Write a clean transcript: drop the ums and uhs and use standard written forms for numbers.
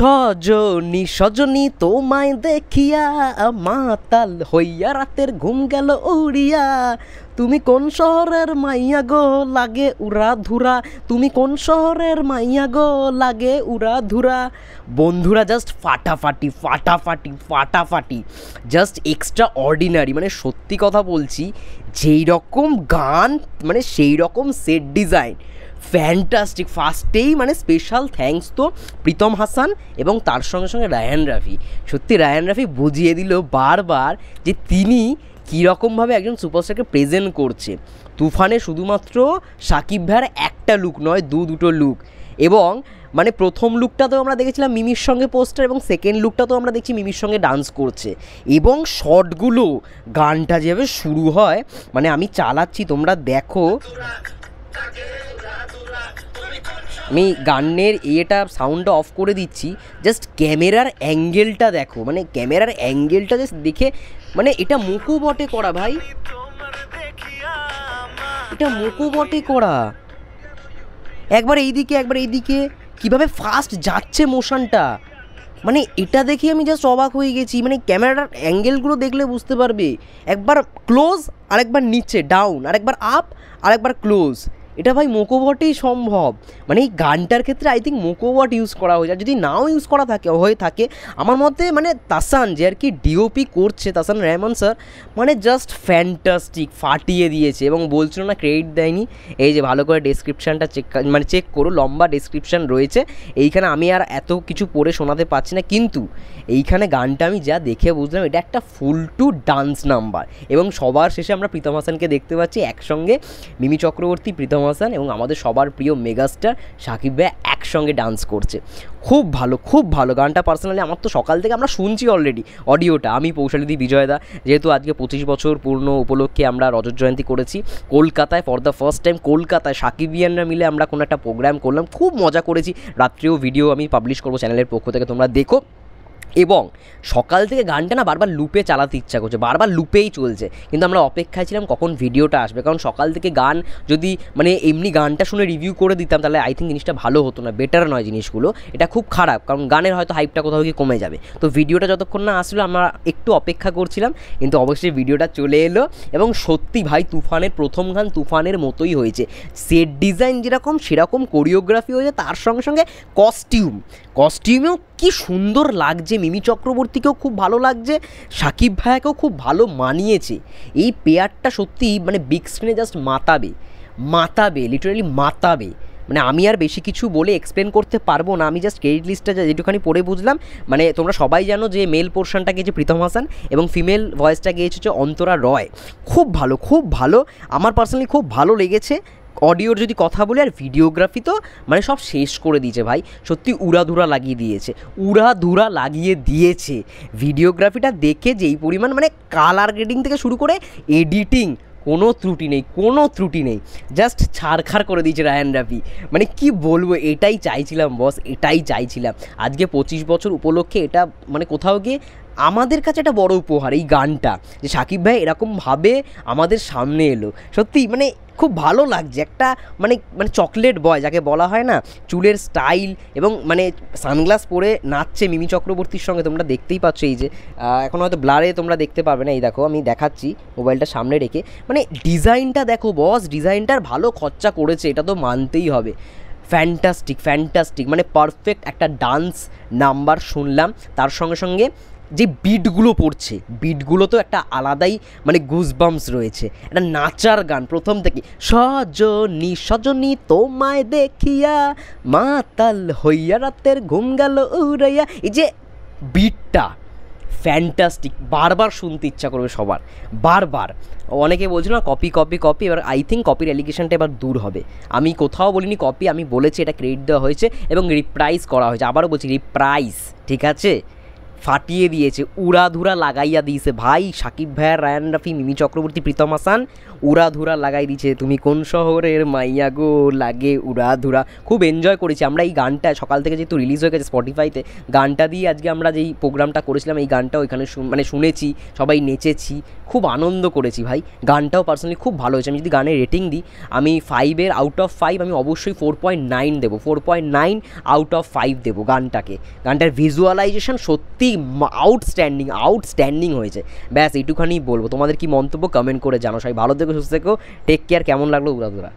সজনী সজনী তোমায় দেখিয়া মাতাল হইয়া রাতের ঘুম গেল উড়িয়া। তুমি কোন শহরের মাইয়া গো লাগে উড়া ধুরা, তুমি কোন শহরের মাইয়া গো লাগে উড়া ধুরা। বন্ধুরা জাস্ট ফাটাফাটি ফাটাফাটি ফাটাফাটি, জাস্ট এক্সট্রা অর্ডিনারি। মানে সত্যি কথা বলছি, যেই রকম গান মানে সেই রকম সেট ডিজাইন, ফ্যান্টাস্টিক। ফার্স্টেই মানে স্পেশাল থ্যাঙ্কস তো প্রীতম হাসান এবং তার সঙ্গে সঙ্গে রায়হান রাফি। সত্যি রায়হান রাফি বুঝিয়ে দিল বারবার যে তিনি কীরকমভাবে একজন সুপারস্টারকে প্রেজেন্ট করছে। তুফানে শুধুমাত্র শাকিব ভাইয়ের একটা লুক নয়, দুটো লুক। এবং মানে প্রথম লুকটাতেও আমরা দেখেছিলাম মিমির সঙ্গে পোস্টার, এবং সেকেন্ড লুকটাতেও আমরা দেখছি মিমির সঙ্গে ডান্স করছে। এবং শর্টগুলো, গানটা যেভাবে শুরু হয়, মানে আমি চালাচ্ছি তোমরা দেখো, আমি গানের এটা সাউন্ডটা অফ করে দিচ্ছি, জাস্ট ক্যামেরার অ্যাঙ্গেলটা দেখো, মানে ক্যামেরার অ্যাঙ্গেলটা জাস্ট দেখে, মানে এটা মুকু বটে করা ভাই, এটা মুকু বটে করা। একবার এইদিকে কীভাবে ফাস্ট যাচ্ছে মোশনটা, মানে এটা দেখে আমি জাস্ট অবাক হয়ে গেছি। মানে ক্যামেরার অ্যাঙ্গেলগুলো দেখলে বুঝতে পারবে, একবার ক্লোজ, আরেকবার নিচে ডাউন, আরেকবার আপ, আরেকবার ক্লোজ। এটা ভাই মোকোবটেই সম্ভব। মানে এই গানটার ক্ষেত্রে আই থিঙ্ক মোকোবট ইউজ করা হয়েছে। আর যদি নাও ইউজ করা হয়ে থাকে আমার মতে, মানে তাসান যে আর কি ডিওপি করছে, তাসান রহমান স্যার, মানে জাস্ট ফ্যান্টাস্টিক, ফাটিয়ে দিয়েছে। এবং বলছিল না ক্রেডিট দেয়নি, এই যে ভালো করে ডেসক্রিপশানটা চেক করো, লম্বা ডেসক্রিপশান রয়েছে এইখানে। আমি আর এত কিছু পড়ে শোনাতে পারছি না, কিন্তু এইখানে গানটা আমি যা দেখে বুঝলাম এটা একটা ফুল টু ডান্স নাম্বার। এবং সবার শেষে আমরা প্রীতম হাসানকে দেখতে পাচ্ছি একসঙ্গে, মিমি চক্রবর্তী, প্রীতম হাসান এবং আমাদের সবার প্রিয় মেগাস্টার শাকিব ভাই একসঙ্গে ডান্স করছে। খুব ভালো, খুব ভালো গানটা। পার্সোনালি আমার তো সকাল থেকে আমরা শুনছি অলরেডি অডিওটা, আমি পৌশালিদি বিজয়দা, যেহেতু আজকে 25 বছর পূর্ণ উপলক্ষে আমরা রজত জয়ন্তী করেছি কলকাতায়, ফর দ্য ফার্স্ট টাইম কলকাতায় সাকিবিয়ানরা মিলে আমরা কোনো একটা প্রোগ্রাম করলাম, খুব মজা করেছি। রাত্রেও ভিডিও আমি পাবলিশ করবো চ্যানেলের পক্ষ থেকে, তোমরা দেখো। এবং সকাল থেকে গানটা না বারবার লুপে চালাতে ইচ্ছা করছে, বারবার লুপেই চলছে, কিন্তু আমরা অপেক্ষায় ছিলাম কখন ভিডিওটা আসবে। কারণ সকাল থেকে গান যদি মানে এমনি গানটা শুনে রিভিউ করে দিতাম তাহলে আই থিঙ্ক জিনিসটা ভালো হতো না, বেটার নয় জিনিসগুলো, এটা খুব খারাপ। কারণ গানের হয়তো হাইপটা কোথাও গিয়ে কমে যাবে। তো ভিডিওটা যতক্ষণ না আসলো আমরা একটু অপেক্ষা করছিলাম, কিন্তু অবশ্যই ভিডিওটা চলে এলো। এবং সত্যি ভাই তুফানের প্রথম গান তুফানের মতোই হয়েছে, সেট ডিজাইন যেরকম সেরকম কোরিওগ্রাফি হয়েছে, তার সঙ্গে সঙ্গে কস্টিউমেও কি সুন্দর লাগছে। মিমি চক্রবর্তীকেও খুব ভালো লাগছে, শাকিব ভাইয়াকেও খুব ভালো মানিয়েছে। এই পেয়ারটা সত্যি মানে বিগ স্ক্রিনে জাস্ট মাতাবে, লিটারালি মাতাবে। মানে আমি আর বেশি কিছু বলে এক্সপ্লেন করতে পারবো না, আমি জাস্ট ক্রেডিট লিস্টটা যেটুখানি পড়ে বুঝলাম। মানে তোমরা সবাই জানো যে মেল পোর্শনটা গিয়েছে প্রীতম হাসান এবং ফিমেল ভয়েসটা গিয়েছে হচ্ছে অন্তরা রয়। খুব ভালো, খুব ভালো, আমার পার্সোনালি খুব ভালো লেগেছে। অডিওর যদি কথা বলি, আর ভিডিওগ্রাফি তো মানে সব শেষ করে দিয়েছে ভাই, সত্যি উড়াধুরা লাগিয়ে দিয়েছে। ভিডিওগ্রাফিটা দেখে যেই পরিমাণ মানে কালার গ্রেডিং থেকে শুরু করে এডিটিং, কোনো ত্রুটি নেই, জাস্ট ছাড়খাড় করে দিয়েছে রায়হান রাফি। মানে কি বলবো, এটাই চাইছিলাম বস, এটাই চাইছিলাম। আজকে 25 বছর উপলক্ষে এটা মানে কোথাও গিয়ে আমাদের কাছে একটা বড় উপহার, এই গানটা যে শাকিব ভাই এরকমভাবে আমাদের সামনে এলো। সত্যি মানে খুব ভালো লাগছে। একটা মানে চকলেট বয় যাকে বলা হয় না, চুলের স্টাইল এবং মানে সানগ্লাস পরে নাচছে মিমি চক্রবর্তীর সঙ্গে, তোমরা দেখতেই পাচ্ছ। এই যে এখন হয়তো ব্লারে তোমরা দেখতে পারবে না, এই দেখো আমি দেখাচ্ছি মোবাইলটা সামনে রেখে, মানে ডিজাইনটা দেখো বস, ডিজাইনটার ভালো খরচা করেছে, এটা তো মানতেই হবে। ফ্যান্টাস্টিক, মানে পারফেক্ট একটা ডান্স নাম্বার শুনলাম। তার সঙ্গে সঙ্গে যে বিটগুলো পড়ছে, বিটগুলো তো একটা আলাদাই মানে গুজবাম্পস রয়েছে। একটা নাচার গান প্রথম থেকে, সজনী সজনী তোমায় দেখিয়া মাতাল হইয়া রাতের ঘুম গেল উড়াইয়া, এই যে বিটটা ফ্যান্টাস্টিক, বারবার শুনতে ইচ্ছা করবে সবার, বারবার। অনেকে বলছিল না কপি, এবার আই থিঙ্ক কপির অ্যালিগেশনটা এবার দূর হবে। আমি কোথাও বলিনি কপি, আমি বলেছি এটা ক্রেডিট দেওয়া হয়েছে এবং রিপ্রাইজ করা হয়েছে। আবারও বলছি রিপ্রাইজ, ঠিক আছে। ফাটিয়ে দিয়েছে, উড়াধুরা লাগাইয়া দিয়েছে ভাই। সাকিব ভাইয়া, রায়ান রাফি, মিমি চক্রবর্তী, প্রীতম হাসান উড়াধুরা লাগাই দিয়েছে। তুমি কোন শহরের মাইয়া গো লাগে উড়াধুরা। খুব এনজয় করেছি আমরা এই গানটা, সকাল থেকে যেহেতু রিলিজ হয়ে গেছে স্পটিফাইতে, গানটা দিয়ে আজকে আমরা যেই প্রোগ্রামটা করেছিলাম এই গানটা ওইখানে মানে শুনেছি, সবাই নেচেছি, খুব আনন্দ করেছি ভাই। গানটাও পার্সোনালি খুব ভালো হয়েছে। আমি যদি গানের রেটিং দিই, আমি 5-এর আউট অফ 5 আমি অবশ্যই 4.9 দেবো, 4.9 আউট অফ 5 দেবো গানটাকে। গানটার ভিজুয়ালাইজেশন সত্যি আউটস্ট্যান্ডিং হয়েছে। ব্যাস এইটুখানি বলবো। তোমাদের কি মন্তব্য কমেন্ট করে জানো। সবাই ভালো থেকো, সুস্থ থেকো, টেক কেয়ার। কেমন লাগলো উড়াধুরা।